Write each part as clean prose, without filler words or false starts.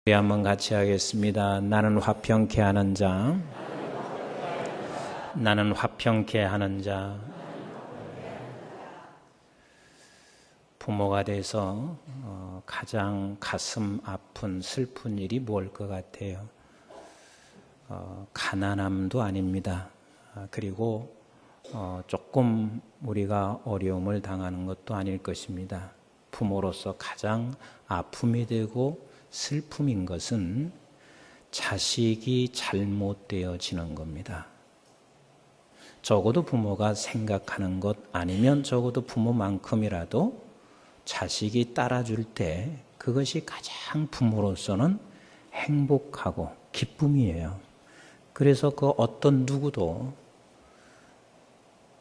우리 한번 같이 하겠습니다. 나는 화평케 하는 자, 나는 화평케 하는 자. 부모가 돼서 가장 가슴 아픈 슬픈 일이 뭘 것 같아요? 가난함도 아닙니다. 그리고 조금 우리가 어려움을 당하는 것도 아닐 것입니다. 부모로서 가장 아픔이 되고 슬픔인 것은 자식이 잘못되어지는 겁니다. 적어도 부모가 생각하는 것 아니면 적어도 부모만큼이라도 자식이 따라줄 때 그것이 가장 부모로서는 행복하고 기쁨이에요. 그래서 그 어떤 누구도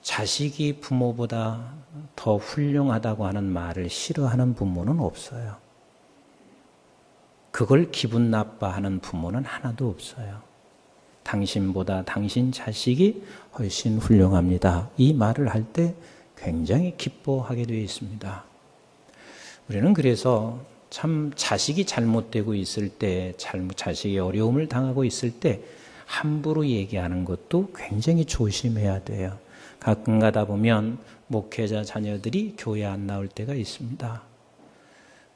자식이 부모보다 더 훌륭하다고 하는 말을 싫어하는 부모는 없어요. 그걸 기분 나빠하는 부모는 하나도 없어요. 당신보다 당신 자식이 훨씬 훌륭합니다. 이 말을 할 때 굉장히 기뻐하게 되어 있습니다. 우리는 그래서 참 자식이 잘못되고 있을 때, 자식이 어려움을 당하고 있을 때 함부로 얘기하는 것도 굉장히 조심해야 돼요. 가끔 가다 보면 목회자 자녀들이 교회 안 나올 때가 있습니다.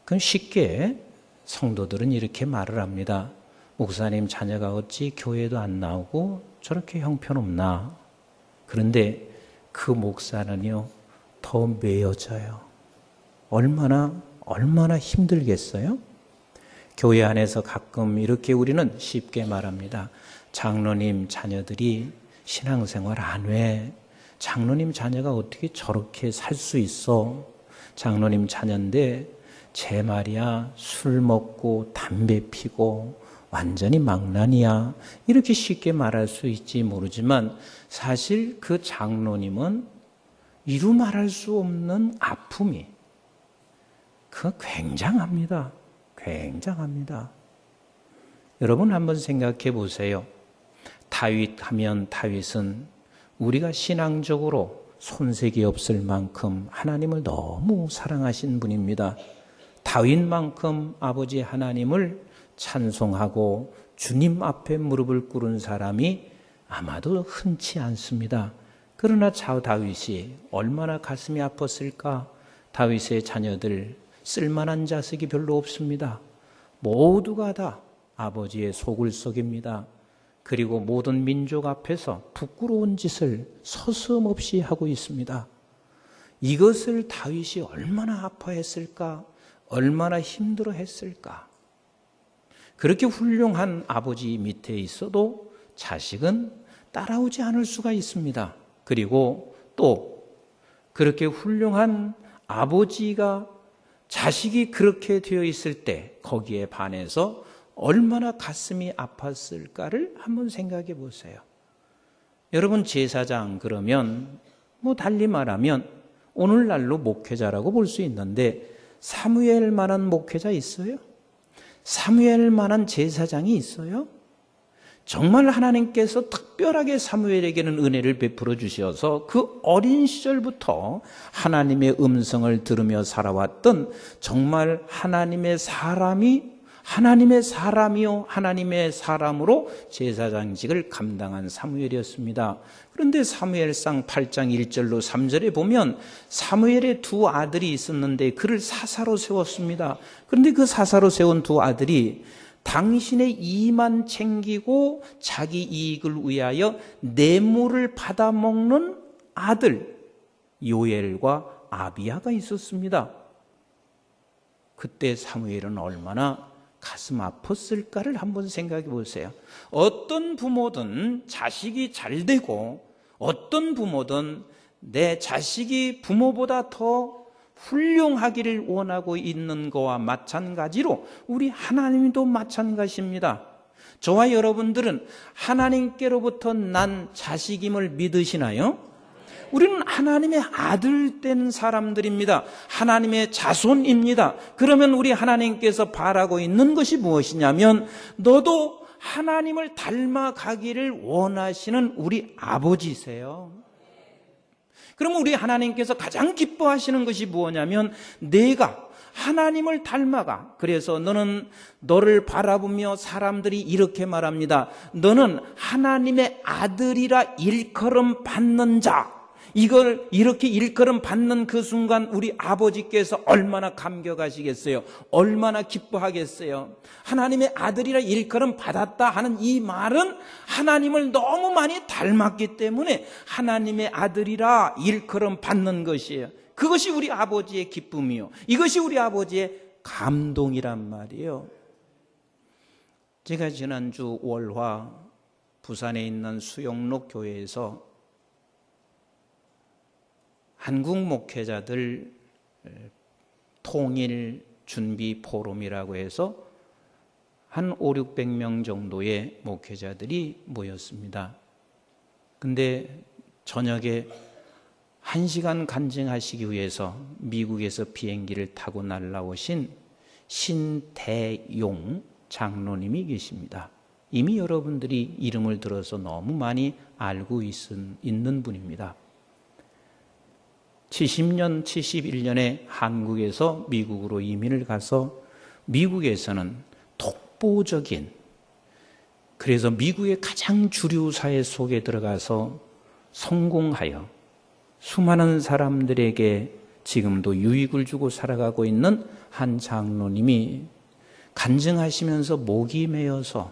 그럼 쉽게 성도들은 이렇게 말을 합니다. 목사님 자녀가 어찌 교회도 안 나오고 저렇게 형편없나. 그런데 그 목사는요 더 매여져요. 얼마나 힘들겠어요? 교회 안에서 가끔 이렇게 우리는 쉽게 말합니다. 장로님 자녀들이 신앙생활 안 해. 장로님 자녀가 어떻게 저렇게 살 수 있어? 장로님 자녀인데 제 말이야 술 먹고 담배 피고 완전히 망난이야. 이렇게 쉽게 말할 수 있지 모르지만 사실 그 장로님은 이루 말할 수 없는 아픔이 그거 굉장합니다. 굉장합니다. 여러분 한번 생각해 보세요. 다윗 하면 다윗은 우리가 신앙적으로 손색이 없을 만큼 하나님을 너무 사랑하신 분입니다. 다윗만큼 아버지 하나님을 찬송하고 주님 앞에 무릎을 꿇은 사람이 아마도 흔치 않습니다. 그러나 다윗이 얼마나 가슴이 아팠을까? 다윗의 자녀들 쓸만한 자식이 별로 없습니다. 모두가 다 아버지의 속을 썩입니다. 그리고 모든 민족 앞에서 부끄러운 짓을 서슴없이 하고 있습니다. 이것을 다윗이 얼마나 아파했을까? 얼마나 힘들어했을까? 그렇게 훌륭한 아버지 밑에 있어도 자식은 따라오지 않을 수가 있습니다. 그리고 또 그렇게 훌륭한 아버지가 자식이 그렇게 되어 있을 때 거기에 반해서 얼마나 가슴이 아팠을까를 한번 생각해 보세요. 여러분 제사장 그러면 달리 말하면 오늘날로 목회자라고 볼 수 있는데 사무엘만한 목회자 있어요? 사무엘만한 제사장이 있어요? 정말 하나님께서 특별하게 사무엘에게는 은혜를 베풀어 주셔서 그 어린 시절부터 하나님의 음성을 들으며 살아왔던 정말 하나님의 사람이요 하나님의 사람으로 제사장직을 감당한 사무엘이었습니다. 그런데 사무엘상 8장 1절로 3절에 보면 사무엘의 두 아들이 있었는데 그를 사사로 세웠습니다. 그런데 그 사사로 세운 두 아들이 당신의 이만 챙기고 자기 이익을 위하여 뇌물을 받아먹는 아들 요엘과 아비야가 있었습니다. 그때 사무엘은 얼마나 가슴 아팠을까를 한번 생각해 보세요. 어떤 부모든 자식이 잘 되고 어떤 부모든 내 자식이 부모보다 더 훌륭하기를 원하고 있는 거와 마찬가지로 우리 하나님도 마찬가지입니다. 저와 여러분들은 하나님께로부터 난 자식임을 믿으시나요? 우리는 하나님의 아들 된 사람들입니다. 하나님의 자손입니다. 그러면 우리 하나님께서 바라고 있는 것이 무엇이냐면 너도 하나님을 닮아가기를 원하시는 우리 아버지세요. 그러면 우리 하나님께서 가장 기뻐하시는 것이 무엇이냐면 내가 하나님을 닮아가. 그래서 너는 너를 바라보며 사람들이 이렇게 말합니다. 너는 하나님의 아들이라 일컬음 받는 자. 이걸 이렇게 일컬음 받는 그 순간 우리 아버지께서 얼마나 감격하시겠어요? 얼마나 기뻐하겠어요? 하나님의 아들이라 일컬음 받았다 하는 이 말은 하나님을 너무 많이 닮았기 때문에 하나님의 아들이라 일컬음 받는 것이에요. 그것이 우리 아버지의 기쁨이요, 이것이 우리 아버지의 감동이란 말이에요. 제가 지난주 월화 부산에 있는 수영록 교회에서 한국 목회자들 통일 준비 포럼이라고 해서 한 500~600명 정도의 목회자들이 모였습니다. 근데 저녁에 1시간 간증하시기 위해서 미국에서 비행기를 타고 날라오신 신대용 장로님이 계십니다. 이미 여러분들이 이름을 들어서 너무 많이 알고 있는 분입니다. 70년, 71년에 한국에서 미국으로 이민을 가서 미국에서는 독보적인, 그래서 미국의 가장 주류 사회 속에 들어가서 성공하여 수많은 사람들에게 지금도 유익을 주고 살아가고 있는 한 장로님이 간증하시면서 목이 메어서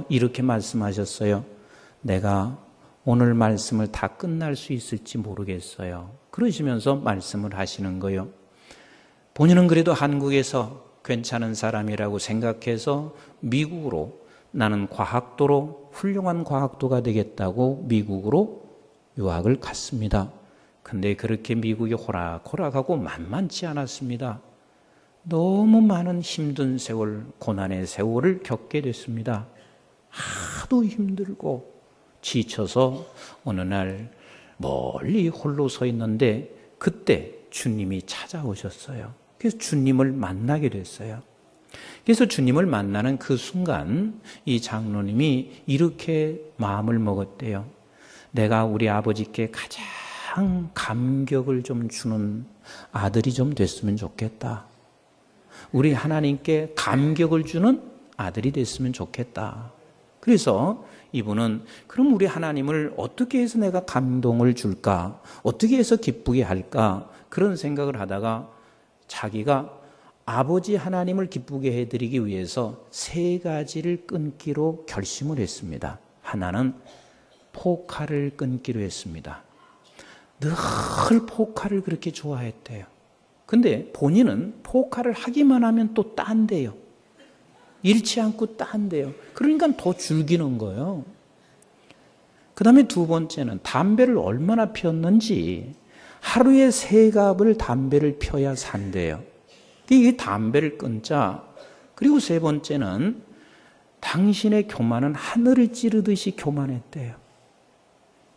이렇게 말씀하셨어요. 내가 오늘 말씀을 다 끝날 수 있을지 모르겠어요. 그러시면서 말씀을 하시는 거예요. 본인은 그래도 한국에서 괜찮은 사람이라고 생각해서 미국으로, 나는 과학도로 훌륭한 과학도가 되겠다고 미국으로 유학을 갔습니다. 근데 그렇게 미국이 호락호락하고 만만치 않았습니다. 너무 많은 힘든 세월, 고난의 세월을 겪게 됐습니다. 하도 힘들고 지쳐서 어느 날 멀리 홀로 서 있는데 그때 주님이 찾아오셨어요. 그래서 주님을 만나게 됐어요. 그래서 주님을 만나는 그 순간 이 장로님이 이렇게 마음을 먹었대요. 내가 우리 아버지께 가장 감격을 좀 주는 아들이 좀 됐으면 좋겠다. 우리 하나님께 감격을 주는 아들이 됐으면 좋겠다. 그래서 이분은 그럼 우리 하나님을 어떻게 해서 내가 감동을 줄까? 어떻게 해서 기쁘게 할까? 그런 생각을 하다가 자기가 아버지 하나님을 기쁘게 해드리기 위해서 3가지를 끊기로 결심을 했습니다. 하나는 포카를 끊기로 했습니다. 늘 포카를 그렇게 좋아했대요. 근데 본인은 포카를 하기만 하면 또 딴대요. 잃지 않고 딴대요. 그러니까 더 즐기는 거예요. 그 다음에 2번째는 담배를 얼마나 피웠는지 하루에 3갑을 담배를 펴야 산대요. 이 담배를 끊자. 그리고 3번째는 당신의 교만은 하늘을 찌르듯이 교만했대요.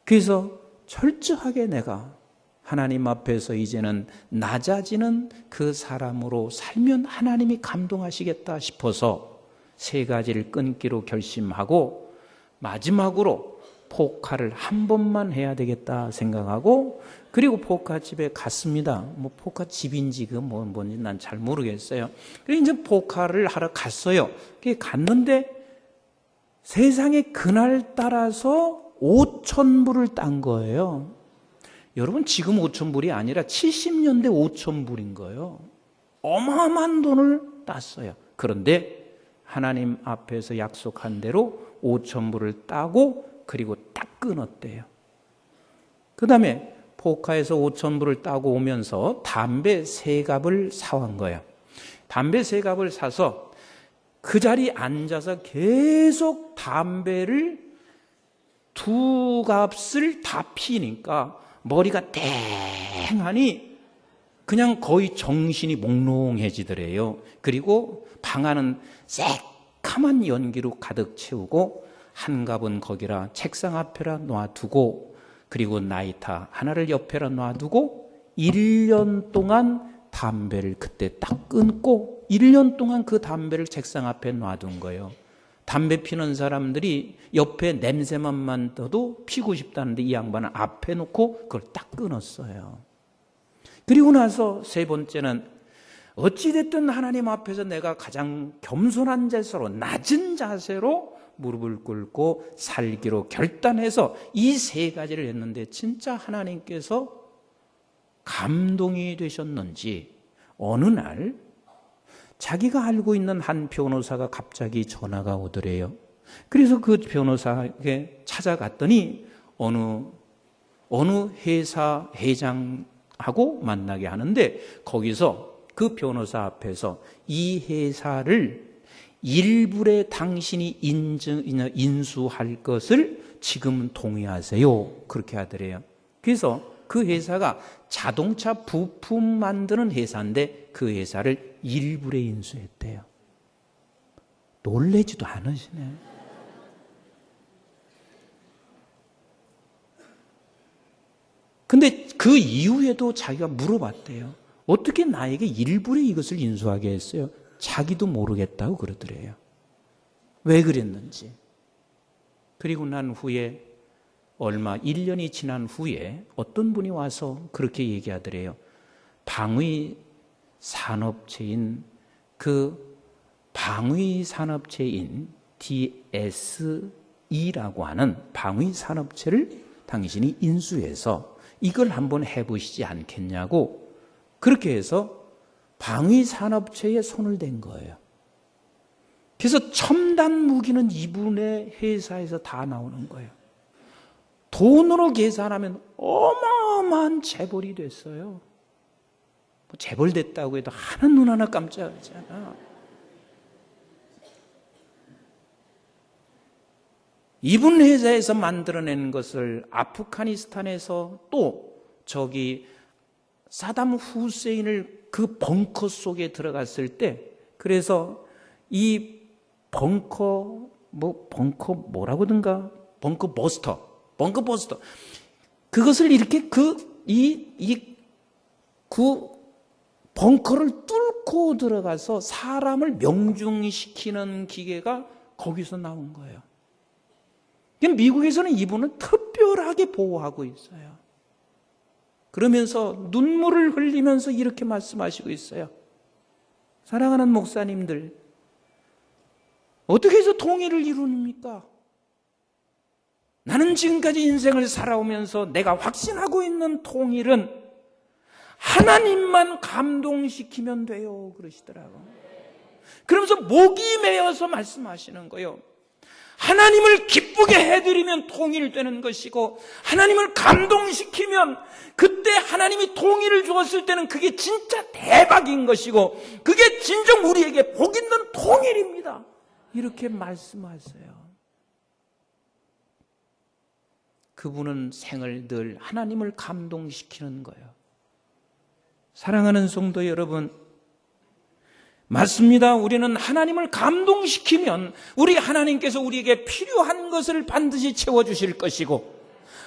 그래서 철저하게 내가 하나님 앞에서 이제는 낮아지는 그 사람으로 살면 하나님이 감동하시겠다 싶어서 3가지를 끊기로 결심하고 마지막으로 포카를 한 번만 해야 되겠다 생각하고 그리고 포카집에 갔습니다. 뭐 포카집인지 그 뭔지 난 잘 모르겠어요. 그래서 이제 포카를 하러 갔어요. 갔는데 세상에 그날 따라서 5,000불을 딴 거예요. 여러분 지금 5,000불이 아니라 70년대 5,000불인 거예요. 어마어마한 돈을 땄어요. 그런데 하나님 앞에서 약속한 대로 5,000불을 따고 그리고 딱 끊었대요. 그 다음에 포카에서 5,000불을 따고 오면서 담배 3갑을 사온 거예요. 담배 3갑을 사서 그 자리에 앉아서 계속 담배를 2갑을 다 피니까 머리가 땡하니 그냥 거의 정신이 몽롱해지더래요. 그리고 방 안은 새카만 연기로 가득 채우고 한 갑은 거기라 책상 앞에라 놔두고 그리고 나이타 하나를 옆에라 놔두고 1년 동안 담배를 그때 딱 끊고 1년 동안 그 담배를 책상 앞에 놔둔 거예요. 담배 피는 사람들이 옆에 냄새만 맡아도 피고 싶다는데 이 양반은 앞에 놓고 그걸 딱 끊었어요. 그리고 나서 세 번째는 어찌됐든 하나님 앞에서 내가 가장 겸손한 자세로, 낮은 자세로 무릎을 꿇고 살기로 결단해서 이 세 가지를 했는데 진짜 하나님께서 감동이 되셨는지 어느 날 자기가 알고 있는 한 변호사가 갑자기 전화가 오더래요. 그래서 그 변호사에게 찾아갔더니 어느 회사 회장하고 만나게 하는데 거기서 그 변호사 앞에서 이 회사를 일부에 당신이 인수할 것을 지금 동의하세요. 그렇게 하더래요. 그래서 그 회사가 자동차 부품 만드는 회사인데 그 회사를 일부에 인수했대요. 놀라지도 않으시네. 근데 그 이후에도 자기가 물어봤대요. 어떻게 나에게 일부에 이것을 인수하게 했어요? 자기도 모르겠다고 그러더래요. 왜 그랬는지. 그리고 난 후에 1년이 지난 후에 어떤 분이 와서 그렇게 얘기하더래요. 방위 산업체인 DSE라고 하는 방위 산업체를 당신이 인수해서 이걸 한번 해보시지 않겠냐고 그렇게 해서 방위 산업체에 손을 댄 거예요. 그래서 첨단 무기는 이분의 회사에서 다 나오는 거예요. 돈으로 계산하면 어마어마한 재벌이 됐어요. 재벌 됐다고 해도 하는 눈 하나 깜짝하지 않아. 이분 회사에서 만들어낸 것을 아프가니스탄에서 또 사담 후세인을 그 벙커 속에 들어갔을 때 벙커 버스터 그것을 이렇게 벙커를 뚫고 들어가서 사람을 명중시키는 기계가 거기서 나온 거예요. 미국에서는 이분은 특별하게 보호하고 있어요. 그러면서 눈물을 흘리면서 이렇게 말씀하시고 있어요. 사랑하는 목사님들, 어떻게 해서 통일을 이룹니까? 나는 지금까지 인생을 살아오면서 내가 확신하고 있는 통일은 하나님만 감동시키면 돼요. 그러시더라고요. 그러면서 목이 메어서 말씀하시는 거예요. 하나님을 기쁘게 해드리면 통일되는 것이고 하나님을 감동시키면 그때 하나님이 통일을 주었을 때는 그게 진짜 대박인 것이고 그게 진정 우리에게 복 있는 통일입니다. 이렇게 말씀하세요. 그분은 생을 늘 하나님을 감동시키는 거예요. 사랑하는 성도 여러분, 맞습니다. 우리는 하나님을 감동시키면 우리 하나님께서 우리에게 필요한 것을 반드시 채워주실 것이고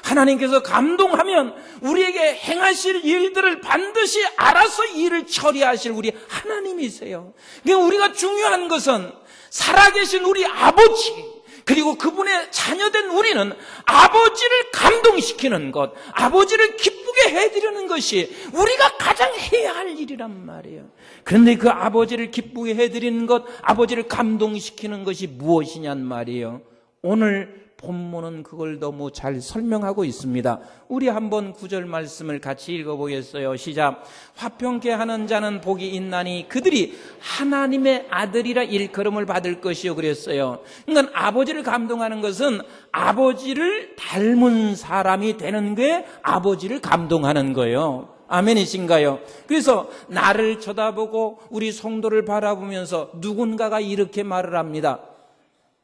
하나님께서 감동하면 우리에게 행하실 일들을 반드시 알아서 일을 처리하실 우리 하나님이세요. 그러니까 우리가 중요한 것은 살아계신 우리 아버지 그리고 그분의 자녀된 우리는 아버지를 감동시키는 것, 아버지를 기쁘게 해드리는 것이 우리가 가장 해야 할 일이란 말이에요. 그런데 그 아버지를 기쁘게 해드리는 것, 아버지를 감동시키는 것이 무엇이냔 말이에요. 오늘 본문은 그걸 너무 잘 설명하고 있습니다. 우리 한번 9절 말씀을 같이 읽어보겠어요. 시작. 화평케 하는 자는 복이 있나니 그들이 하나님의 아들이라 일컬음을 받을 것이요 그랬어요. 그러니까 아버지를 감동하는 것은 아버지를 닮은 사람이 되는 게 아버지를 감동하는 거예요. 아멘이신가요? 그래서 나를 쳐다보고 우리 성도를 바라보면서 누군가가 이렇게 말을 합니다.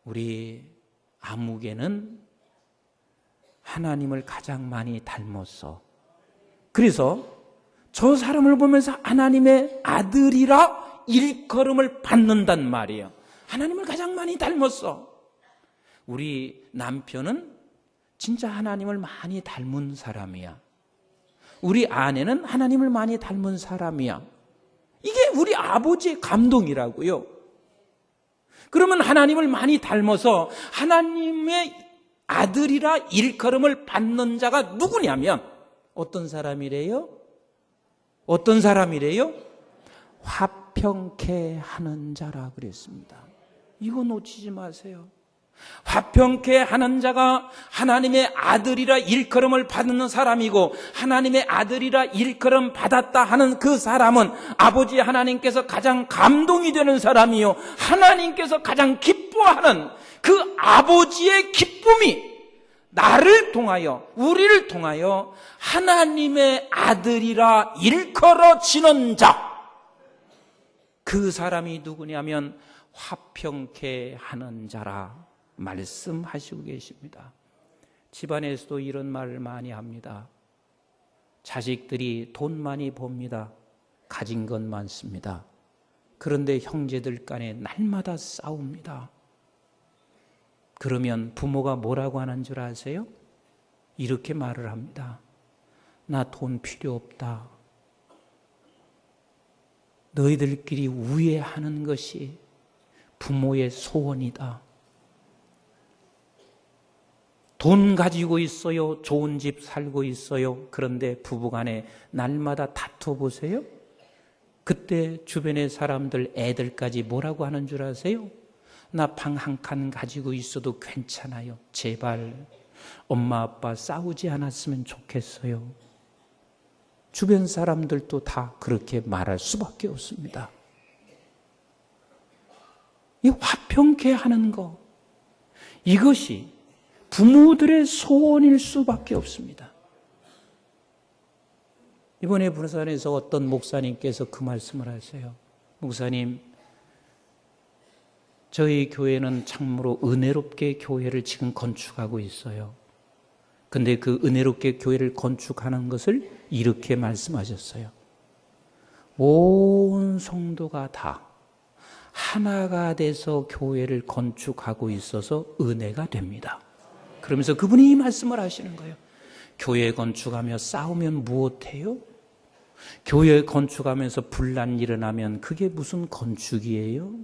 우리 아무개는 하나님을 가장 많이 닮았어. 그래서 저 사람을 보면서 하나님의 아들이라 일컬음을 받는단 말이에요. 하나님을 가장 많이 닮았어. 우리 남편은 진짜 하나님을 많이 닮은 사람이야. 우리 아내는 하나님을 많이 닮은 사람이야. 이게 우리 아버지의 감동이라고요. 그러면 하나님을 많이 닮아서 하나님의 아들이라 일컬음을 받는 자가 누구냐면 어떤 사람이래요? 어떤 사람이래요? 화평케 하는 자라 그랬습니다. 이거 놓치지 마세요. 화평케 하는 자가 하나님의 아들이라 일컬음을 받는 사람이고, 하나님의 아들이라 일컬음 받았다 하는 그 사람은 아버지 하나님께서 가장 감동이 되는 사람이요, 하나님께서 가장 기뻐하는 그 아버지의 기쁨이 나를 통하여, 우리를 통하여 하나님의 아들이라 일컬어지는 자, 그 사람이 누구냐면 화평케 하는 자라 말씀하시고 계십니다. 집안에서도 이런 말을 많이 합니다. 자식들이 돈 많이 법니다. 가진 건 많습니다. 그런데 형제들 간에 날마다 싸웁니다. 그러면 부모가 뭐라고 하는 줄 아세요? 이렇게 말을 합니다. 나 돈 필요 없다. 너희들끼리 우애하는 것이 부모의 소원이다. 돈 가지고 있어요. 좋은 집 살고 있어요. 그런데 부부간에 날마다 다투어 보세요. 그때 주변의 사람들, 애들까지 뭐라고 하는 줄 아세요? 나 방 한 칸 가지고 있어도 괜찮아요. 제발 엄마 아빠 싸우지 않았으면 좋겠어요. 주변 사람들도 다 그렇게 말할 수밖에 없습니다. 이 화평케 하는 거, 이것이 부모들의 소원일 수밖에 없습니다. 이번에 부산에서 어떤 목사님께서 그 말씀을 하세요. 목사님, 저희 교회는 참으로 은혜롭게 교회를 지금 건축하고 있어요. 근데 그 은혜롭게 교회를 건축하는 것을 이렇게 말씀하셨어요. 온 성도가 다 하나가 돼서 교회를 건축하고 있어서 은혜가 됩니다. 그러면서 그분이 이 말씀을 하시는 거예요. 교회 건축하며 싸우면 무엇해요? 교회 건축하면서 분란 일어나면 그게 무슨 건축이에요?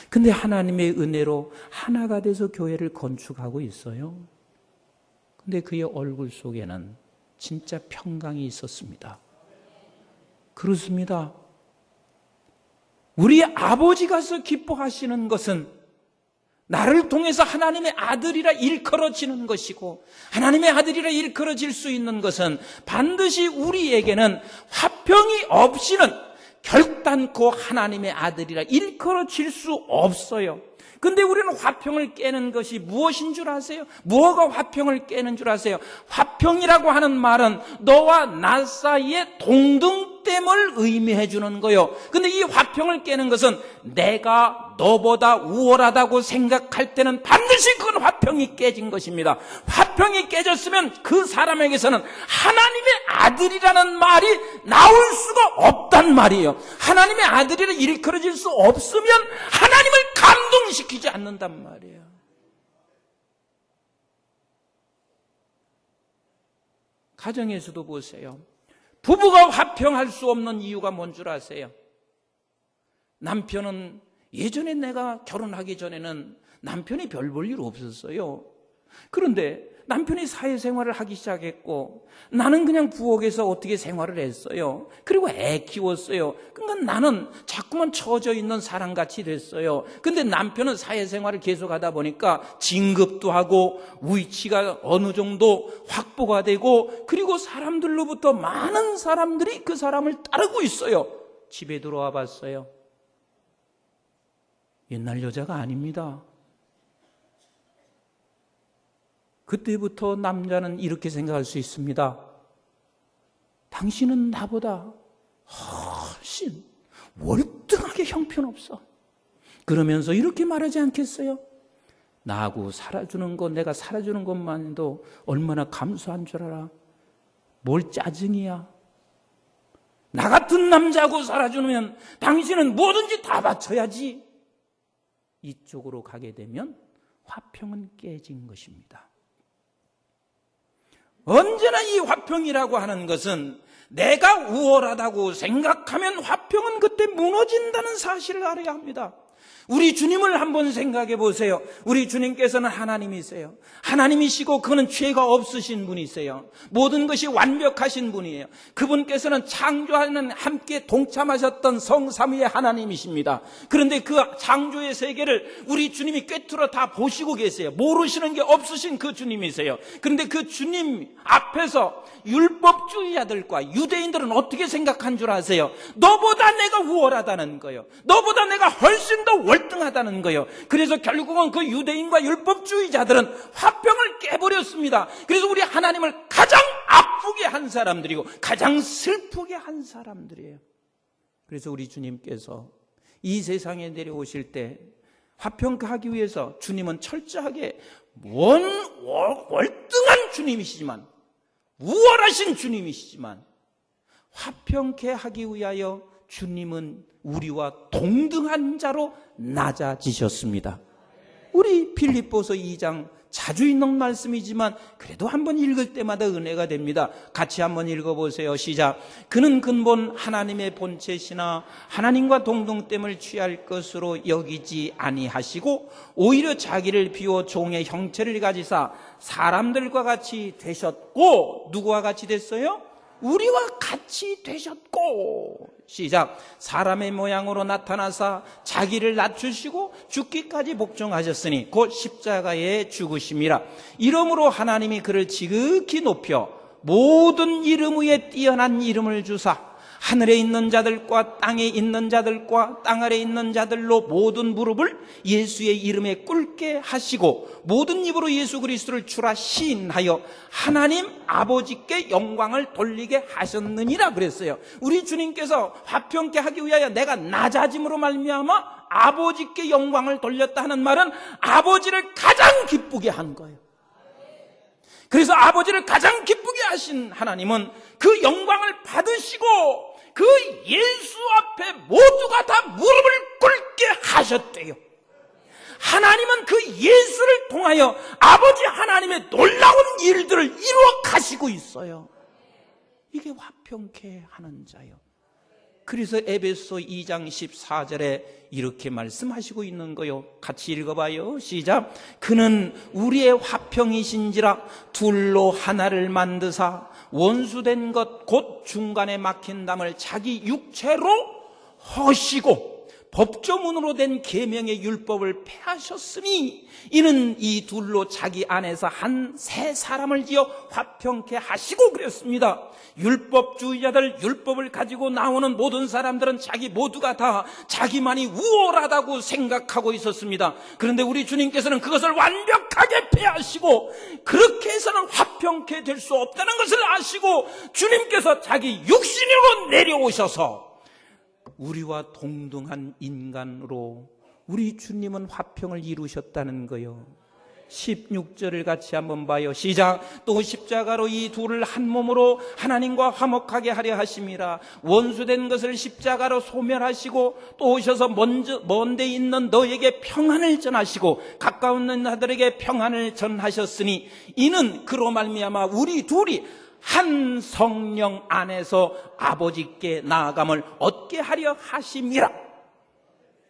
근데 하나님의 은혜로 하나가 돼서 교회를 건축하고 있어요. 근데 그의 얼굴 속에는 진짜 평강이 있었습니다. 그렇습니다. 우리 아버지가서 기뻐하시는 것은 나를 통해서 하나님의 아들이라 일컬어지는 것이고, 하나님의 아들이라 일컬어질 수 있는 것은 반드시 우리에게는 화평이 없이는 결단코 하나님의 아들이라 일컬어질 수 없어요. 근데 우리는 화평을 깨는 것이 무엇인 줄 아세요? 무엇가 화평을 깨는 줄 아세요? 화평이라고 하는 말은 너와 나 사이의 동등됨을 의미해 주는 거예요. 근데 이 화평을 깨는 것은 내가 너보다 우월하다고 생각할 때는 반드시 그건 화평이 깨진 것입니다. 화평이 깨졌으면 그 사람에게서는 하나님의 아들이라는 말이 나올 수가 없단 말이에요. 하나님의 아들이라 일컬어질 수 없으면 하나님을 감동시키지 않는단 말이에요. 가정에서도 보세요. 부부가 화평할 수 없는 이유가 뭔 줄 아세요? 남편은 예전에 내가 결혼하기 전에는 남편이 별 볼 일 없었어요. 그런데 남편이 사회생활을 하기 시작했고 나는 그냥 부엌에서 어떻게 생활을 했어요. 그리고 애 키웠어요. 그러니까 나는 자꾸만 처져 있는 사람같이 됐어요. 근데 남편은 사회생활을 계속하다 보니까 진급도 하고 위치가 어느 정도 확보가 되고, 그리고 사람들로부터 많은 사람들이 그 사람을 따르고 있어요. 집에 들어와 봤어요. 옛날 여자가 아닙니다. 그때부터 남자는 이렇게 생각할 수 있습니다. 당신은 나보다 훨씬 월등하게 형편없어. 그러면서 이렇게 말하지 않겠어요? 나하고 살아주는 것, 내가 살아주는 것만도 얼마나 감사한 줄 알아? 뭘 짜증이야? 나 같은 남자하고 살아주면 당신은 뭐든지 다 바쳐야지. 이쪽으로 가게 되면 화평은 깨진 것입니다. 언제나 이 화평이라고 하는 것은 내가 우월하다고 생각하면 화평은 그때 무너진다는 사실을 알아야 합니다. 우리 주님을 한번 생각해 보세요. 우리 주님께서는 하나님이세요. 하나님이시고 그는 죄가 없으신 분이세요. 모든 것이 완벽하신 분이에요. 그분께서는 창조하는 함께 동참하셨던 성삼위의 하나님이십니다. 그런데 그 창조의 세계를 우리 주님이 꿰뚫어 다 보시고 계세요. 모르시는 게 없으신 그 주님이세요. 그런데 그 주님 앞에서 율법주의자들과 유대인들은 어떻게 생각한 줄 아세요? 너보다 내가 우월하다는 거예요. 너보다 내가 훨씬 더 월등하다는 거예요. 그래서 결국은 그 유대인과 율법주의자들은 화평을 깨버렸습니다. 그래서 우리 하나님을 가장 아프게 한 사람들이고 가장 슬프게 한 사람들이에요. 그래서 우리 주님께서 이 세상에 내려오실 때 화평케 하기 위해서 주님은 철저하게 월등한 주님이시지만, 우월하신 주님이시지만 화평케 하기 위하여 주님은 우리와 동등한 자로 낮아지셨습니다. 우리 빌립보서 2장 자주 읽는 말씀이지만 그래도 한번 읽을 때마다 은혜가 됩니다. 같이 한번 읽어보세요. 시작. 그는 근본 하나님의 본체시나 하나님과 동등됨을 취할 것으로 여기지 아니하시고 오히려 자기를 비워 종의 형체를 가지사 사람들과 같이 되셨고, 누구와 같이 됐어요? 우리와 같이 되셨고, 시작. 사람의 모양으로 나타나사 자기를 낮추시고 죽기까지 복종하셨으니 곧 십자가에 죽으심이라. 이러므로 하나님이 그를 지극히 높여 모든 이름 위에 뛰어난 이름을 주사 하늘에 있는 자들과 땅에 있는 자들과 땅 아래 있는 자들로 모든 무릎을 예수의 이름에 꿇게 하시고 모든 입으로 예수 그리스도를 주라 시인하여 하나님 아버지께 영광을 돌리게 하셨느니라 그랬어요. 우리 주님께서 화평케 하기 위하여 내가 낮아짐으로 말미암아 아버지께 영광을 돌렸다 하는 말은 아버지를 가장 기쁘게 한 거예요. 그래서 아버지를 가장 기쁘게 하신 하나님은 그 영광을 받으시고 그 예수 앞에 모두가 다 무릎을 꿇게 하셨대요. 하나님은 그 예수를 통하여 아버지 하나님의 놀라운 일들을 이루어 가시고 있어요. 이게 화평케 하는 자요. 그래서 에베소 2장 14절에 이렇게 말씀하시고 있는 거요. 같이 읽어봐요. 시작. 그는 우리의 화평이신지라 둘로 하나를 만드사 원수된 것 곧 중간에 막힌 담을 자기 육체로 허시고 법조문으로 된 계명의 율법을 폐하셨으니 이는 이 둘로 자기 안에서 한 새 사람을 지어 화평케 하시고 그랬습니다. 율법주의자들, 율법을 가지고 나오는 모든 사람들은 자기 모두가 다 자기만이 우월하다고 생각하고 있었습니다. 그런데 우리 주님께서는 그것을 완벽하게 폐하시고 그렇게 해서는 화평케 될 수 없다는 것을 아시고 주님께서 자기 육신으로 내려오셔서 우리와 동등한 인간으로 우리 주님은 화평을 이루셨다는 거요. 16절을 같이 한번 봐요. 시작. 또 십자가로 이 둘을 한 몸으로 하나님과 화목하게 하려 하심이라. 원수된 것을 십자가로 소멸하시고 또 오셔서 먼데 있는 너에게 평안을 전하시고 가까운 자들에게 평안을 전하셨으니 이는 그로 말미암아 우리 둘이 한 성령 안에서 아버지께 나아감을 얻게 하려 하심이라.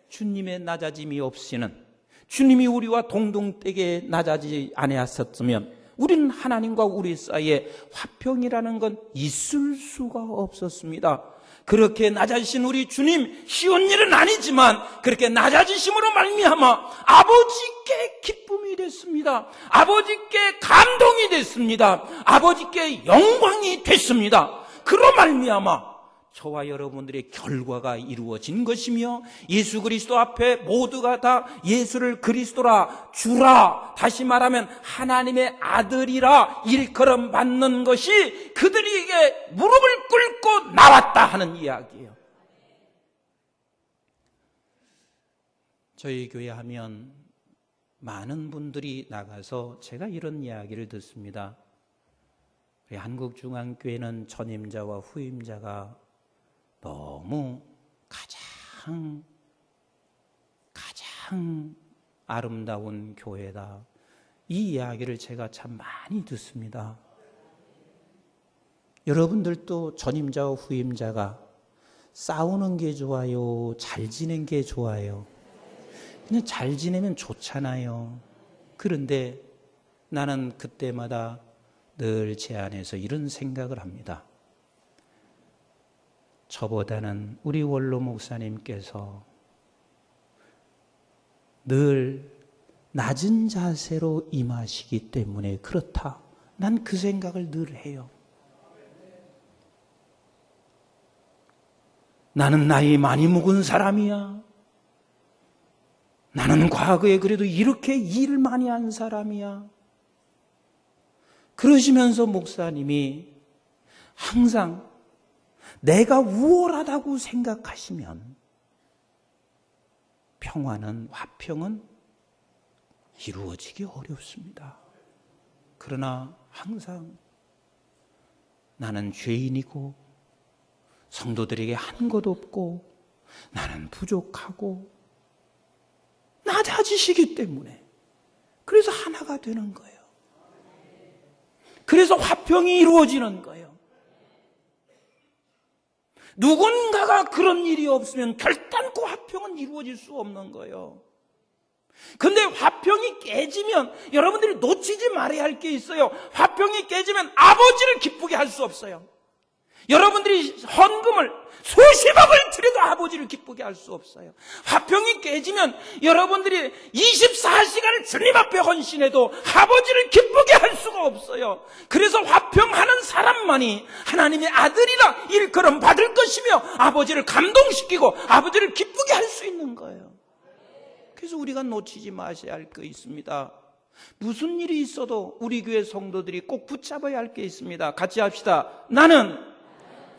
주님의 낮아짐이 없이는, 주님이 우리와 동등되게 낮아지지 아니하셨으면 우리는 하나님과 우리 사이에 화평이라는 건 있을 수가 없었습니다. 그렇게 낮아지신 우리 주님, 쉬운 일은 아니지만 그렇게 낮아지심으로 말미암아 아버지께 기쁨이 됐습니다. 아버지께 감동이 됐습니다. 아버지께 영광이 됐습니다. 그로 말미암아 저와 여러분들의 결과가 이루어진 것이며 예수 그리스도 앞에 모두가 다 예수를 그리스도라 주라, 다시 말하면 하나님의 아들이라 일컬음 받는 것이 그들에게 무릎을 꿇고 나왔다 하는 이야기예요. 저희 교회 하면 많은 분들이 나가서 제가 이런 이야기를 듣습니다. 한국중앙교회는 전임자와 후임자가 너무 가장 아름다운 교회다. 이 이야기를 제가 참 많이 듣습니다. 여러분들도 전임자와 후임자가 싸우는 게 좋아요? 잘 지낸 게 좋아요? 그냥 잘 지내면 좋잖아요. 그런데 나는 그때마다 늘 제 안에서 이런 생각을 합니다. 저보다는 우리 원로 목사님께서 늘 낮은 자세로 임하시기 때문에 그렇다. 난 그 생각을 늘 해요. 나는 나이 많이 먹은 사람이야. 나는 과거에 그래도 이렇게 일을 많이 한 사람이야. 그러시면서 목사님이 항상 내가 우월하다고 생각하시면 평화는, 화평은 이루어지기 어렵습니다. 그러나 항상 나는 죄인이고 성도들에게 한 것 없고 나는 부족하고 낮아지시기 때문에 그래서 하나가 되는 거예요. 그래서 화평이 이루어지는 거예요. 누군가가 그런 일이 없으면 결단코 화평은 이루어질 수 없는 거예요. 근데 화평이 깨지면 여러분들이 놓치지 말아야 할 게 있어요. 화평이 깨지면 아버지를 기쁘게 할 수 없어요. 여러분들이 헌금을 수십억을 드려도 아버지를 기쁘게 할 수 없어요. 화평이 깨지면 여러분들이 24시간을 주님 앞에 헌신해도 아버지를 기쁘게 할 수가 없어요. 그래서 화평하는 사람만이 하나님의 아들이라 일컬음 받을 것이며 아버지를 감동시키고 아버지를 기쁘게 할 수 있는 거예요. 그래서 우리가 놓치지 마셔야 할 거 있습니다. 무슨 일이 있어도 우리 교회 성도들이 꼭 붙잡아야 할 게 있습니다. 같이 합시다. 나는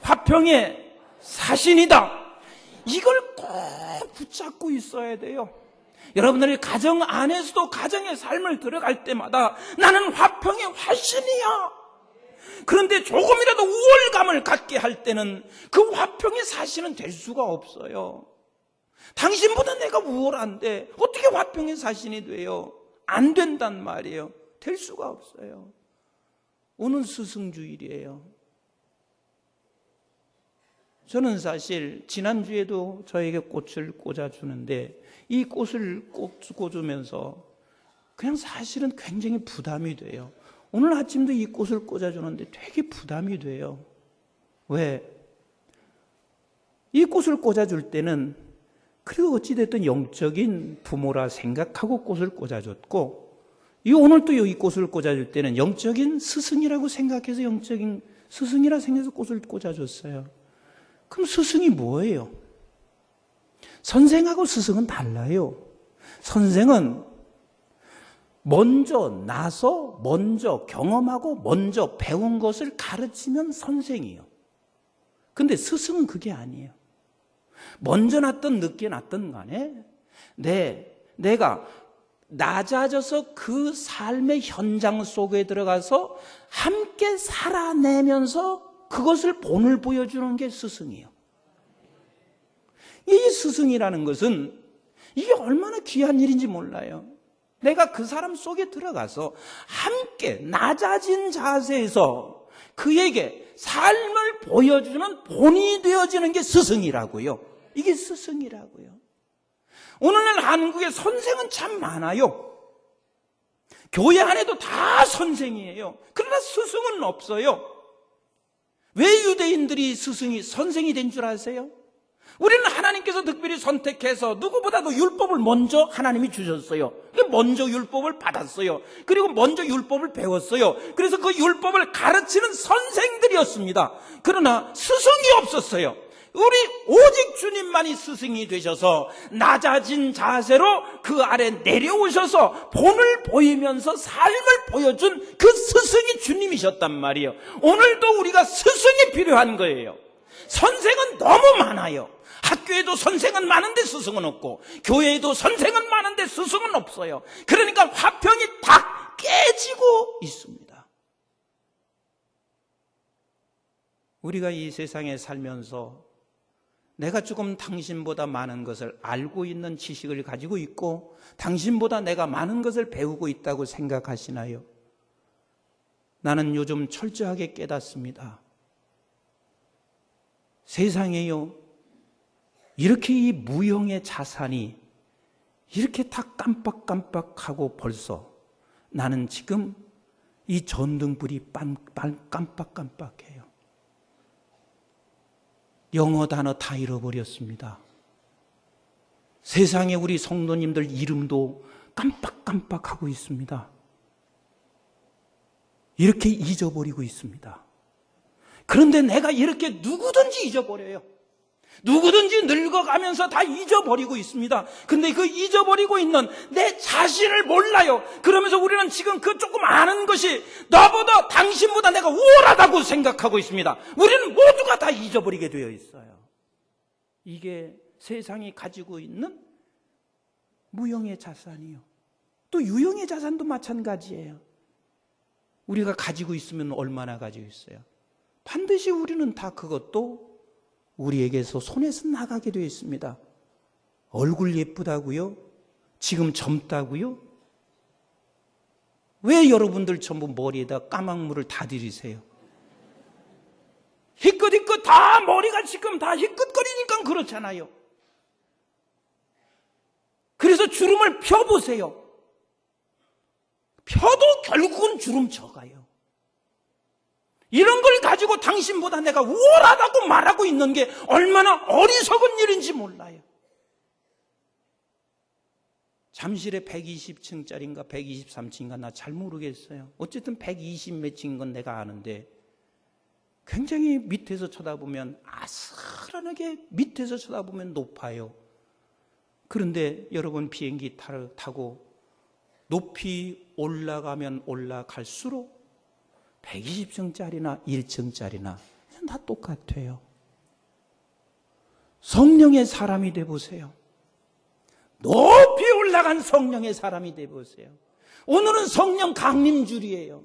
화평의 사신이다. 이걸 꼭 붙잡고 있어야 돼요. 여러분들이 가정 안에서도 가정의 삶을 들어갈 때마다 나는 화평의 화신이야. 그런데 조금이라도 우월감을 갖게 할 때는 그 화평의 사신은 될 수가 없어요. 당신보다 내가 우월한데 어떻게 화평의 사신이 돼요? 안 된단 말이에요. 될 수가 없어요. 오늘 스승주일이에요. 저는 사실 지난주에도 저에게 꽃을 꽂아주는데 이 꽃을 꽂으면서 그냥 사실은 굉장히 부담이 돼요. 오늘 아침도 이 꽃을 꽂아주는데 되게 부담이 돼요. 왜? 이 꽃을 꽂아줄 때는 그래도 어찌됐든 영적인 부모라 생각하고 꽃을 꽂아줬고 오늘 또 이 꽃을 꽂아줄 때는 영적인 스승이라고 생각해서 영적인 스승이라 생각해서 꽃을 꽂아줬어요. 그럼 스승이 뭐예요? 선생하고 스승은 달라요. 선생은 먼저 나서 먼저 경험하고 먼저 배운 것을 가르치면 선생이에요. 근데 스승은 그게 아니에요. 먼저 났든 늦게 났든 간에 내가 낮아져서 그 삶의 현장 속에 들어가서 함께 살아내면서 그것을 본을 보여주는 게 스승이에요. 이 스승이라는 것은 이게 얼마나 귀한 일인지 몰라요. 내가 그 사람 속에 들어가서 함께 낮아진 자세에서 그에게 삶을 보여주는 본이 되어지는 게 스승이라고요. 이게 스승이라고요. 오늘날 한국에 선생은 참 많아요. 교회 안에도 다 선생이에요. 그러나 스승은 없어요. 왜 유대인들이 선생이 된 줄 아세요? 우리는 하나님께서 특별히 선택해서 누구보다도 율법을 먼저 하나님이 주셨어요. 먼저 율법을 받았어요. 그리고 먼저 율법을 배웠어요. 그래서 그 율법을 가르치는 선생들이었습니다. 그러나 스승이 없었어요. 우리 오직 주님만이 스승이 되셔서 낮아진 자세로 그 아래 내려오셔서 본을 보이면서 삶을 보여준 그 스승이 주님이셨단 말이에요. 오늘도 우리가 스승이 필요한 거예요. 선생은 너무 많아요. 학교에도 선생은 많은데 스승은 없고 교회에도 선생은 많은데 스승은 없어요. 그러니까 화평이 다 깨지고 있습니다. 우리가 이 세상에 살면서 내가 조금 당신보다 많은 것을 알고 있는 지식을 가지고 있고 당신보다 내가 많은 것을 배우고 있다고 생각하시나요? 나는 요즘 철저하게 깨닫습니다. 세상에요, 이렇게 이 무형의 자산이 이렇게 다 깜빡깜빡하고 벌써 나는 지금 이 전등불이 깜빡깜빡해요. 영어 단어 다 잃어버렸습니다. 세상에 우리 성도님들 이름도 깜빡깜빡하고 있습니다. 이렇게 잊어버리고 있습니다. 그런데 내가 이렇게 누구든지 잊어버려요. 누구든지 늙어가면서 다 잊어버리고 있습니다. 근데 그 잊어버리고 있는 내 자신을 몰라요. 그러면서 우리는 지금 그 조금 아는 것이 너보다 당신보다 내가 우월하다고 생각하고 있습니다. 우리는 모두가 다 잊어버리게 되어 있어요. 이게 세상이 가지고 있는 무형의 자산이요. 또 유형의 자산도 마찬가지예요. 우리가 가지고 있으면 얼마나 가지고 있어요? 반드시 우리는 다 그것도 우리에게서 손에서 나가게 되어 있습니다. 얼굴 예쁘다고요? 지금 젊다고요? 왜 여러분들 전부 머리에다 까막물을 다 들이세요? 희끗희끗 다 머리가 지금 다 희끗거리니까 그렇잖아요. 그래서 주름을 펴보세요. 펴도 결국은 주름 져가요. 이런 걸 가지고 당신보다 내가 우월하다고 말하고 있는 게 얼마나 어리석은 일인지 몰라요. 잠실에 120층짜리인가 123층인가 나 잘 모르겠어요. 어쨌든 120 몇 층인 건 내가 아는데 굉장히 밑에서 쳐다보면 아슬하게 밑에서 쳐다보면 높아요. 그런데 여러분 비행기 타고 높이 올라가면 올라갈수록 120층짜리나 1층짜리나 다 똑같아요. 성령의 사람이 되보세요. 높이 올라간 성령의 사람이 되보세요. 오늘은 성령 강림주일이에요.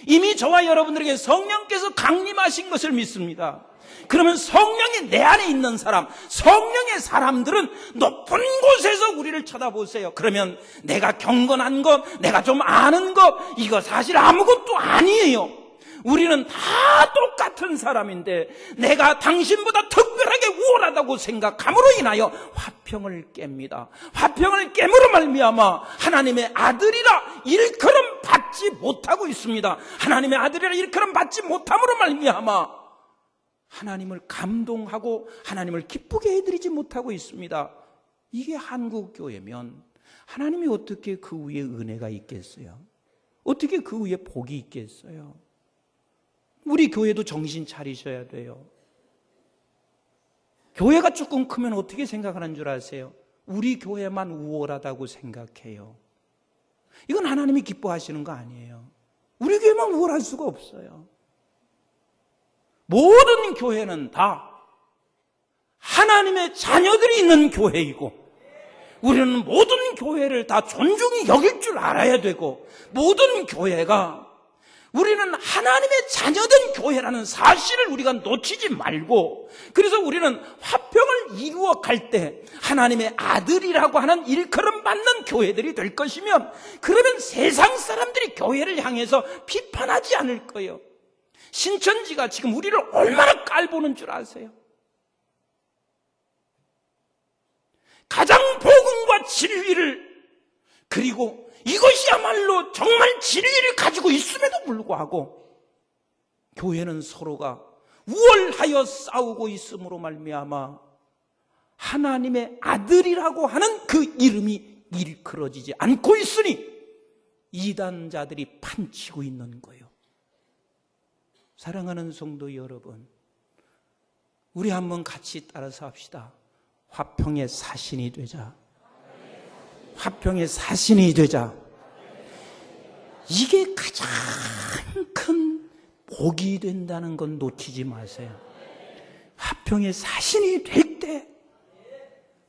이미 저와 여러분들에게 성령께서 강림하신 것을 믿습니다. 그러면 성령이 내 안에 있는 사람, 성령의 사람들은 높은 곳에서 우리를 쳐다보세요. 그러면 내가 경건한 것, 내가 좀 아는 것, 이거 사실 아무것도 아니에요. 우리는 다 똑같은 사람인데 내가 당신보다 특별하게 우월하다고 생각함으로 인하여 화평을 깹니다. 화평을 깨므로 말미암아 하나님의 아들이라 일컬음 받지 못하고 있습니다. 하나님의 아들이라 일컬음 받지 못함으로 말미암아 하나님을 감동하고 하나님을 기쁘게 해드리지 못하고 있습니다. 이게 한국교회면 하나님이 어떻게 그 위에 은혜가 있겠어요? 어떻게 그 위에 복이 있겠어요? 우리 교회도 정신 차리셔야 돼요. 교회가 조금 크면 어떻게 생각하는 줄 아세요? 우리 교회만 우월하다고 생각해요. 이건 하나님이 기뻐하시는 거 아니에요. 우리 교회만 우월할 수가 없어요. 모든 교회는 다 하나님의 자녀들이 있는 교회이고 우리는 모든 교회를 다 존중히 여길 줄 알아야 되고 모든 교회가 우리는 하나님의 자녀된 교회라는 사실을 우리가 놓치지 말고 그래서 우리는 화평을 이루어 갈 때 하나님의 아들이라고 하는 일컬음 받는 교회들이 될 것이면 그러면 세상 사람들이 교회를 향해서 비판하지 않을 거예요. 신천지가 지금 우리를 얼마나 깔보는 줄 아세요? 가장 복음과 진리를 그리고 이것이야말로 정말 진리를 가지고 있음에도 불구하고 교회는 서로가 우월하여 싸우고 있음으로 말미암아 하나님의 아들이라고 하는 그 이름이 일컬어지지 않고 있으니 이단자들이 판치고 있는 거예요. 사랑하는 성도 여러분, 우리 한번 같이 따라서 합시다. 화평의 사신이 되자. 화평의 사신이 되자. 이게 가장 큰 복이 된다는 건 놓치지 마세요. 화평의 사신이 될 때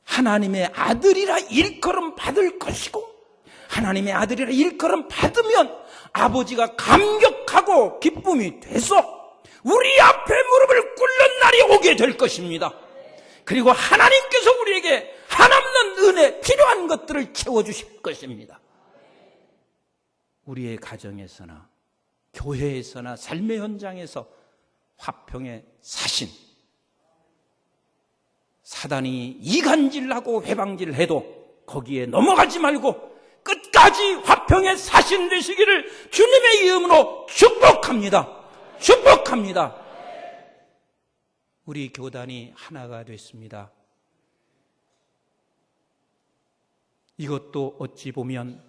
하나님의 아들이라 일컬음 받을 것이고 하나님의 아들이라 일컬음 받으면 아버지가 감격하고 기쁨이 돼서 우리 앞에 무릎을 꿇는 날이 오게 될 것입니다. 그리고 하나님께서 우리에게 한없는 은혜 필요한 것들을 채워주실 것입니다. 우리의 가정에서나 교회에서나 삶의 현장에서 화평의 사신, 사단이 이간질하고 회방질해도 거기에 넘어가지 말고 끝까지 화평의 사신 되시기를 주님의 이름으로 축복합니다. 축복합니다. 우리 교단이 하나가 됐습니다. 이것도 어찌 보면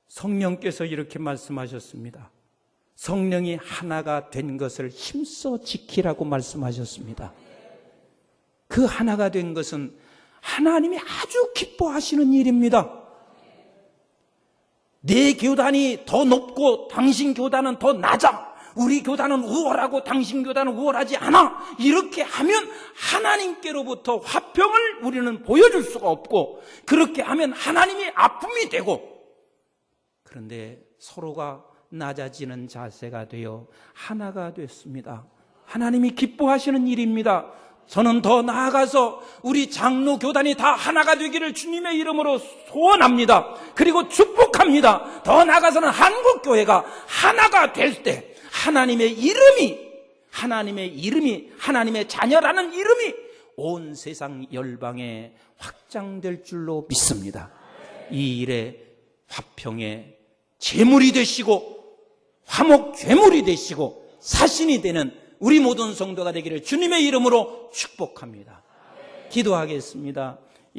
성령께서 이렇게 말씀하셨습니다. 성령이 하나가 된 것을 힘써 지키라고 말씀하셨습니다. 그 하나가 된 것은 하나님이 아주 기뻐하시는 일입니다. 내 교단이 더 높고 당신 교단은 더 낮아. 우리 교단은 우월하고 당신 교단은 우월하지 않아. 이렇게 하면 하나님께로부터 화평을 우리는 보여줄 수가 없고, 그렇게 하면 하나님이 아픔이 되고, 그런데 서로가 낮아지는 자세가 되어 하나가 됐습니다. 하나님이 기뻐하시는 일입니다. 저는 더 나아가서 우리 장로 교단이 다 하나가 되기를 주님의 이름으로 소원합니다. 그리고 축복합니다. 더 나아가서는 한국교회가 하나가 될 때 하나님의 이름이 하나님의 자녀라는 이름이 온 세상 열방에 확장될 줄로 믿습니다. 이 일에 화평의 제물이 되시고 화목 괴물이 되시고 사신이 되는 우리 모든 성도가 되기를 주님의 이름으로 축복합니다. 기도하겠습니다.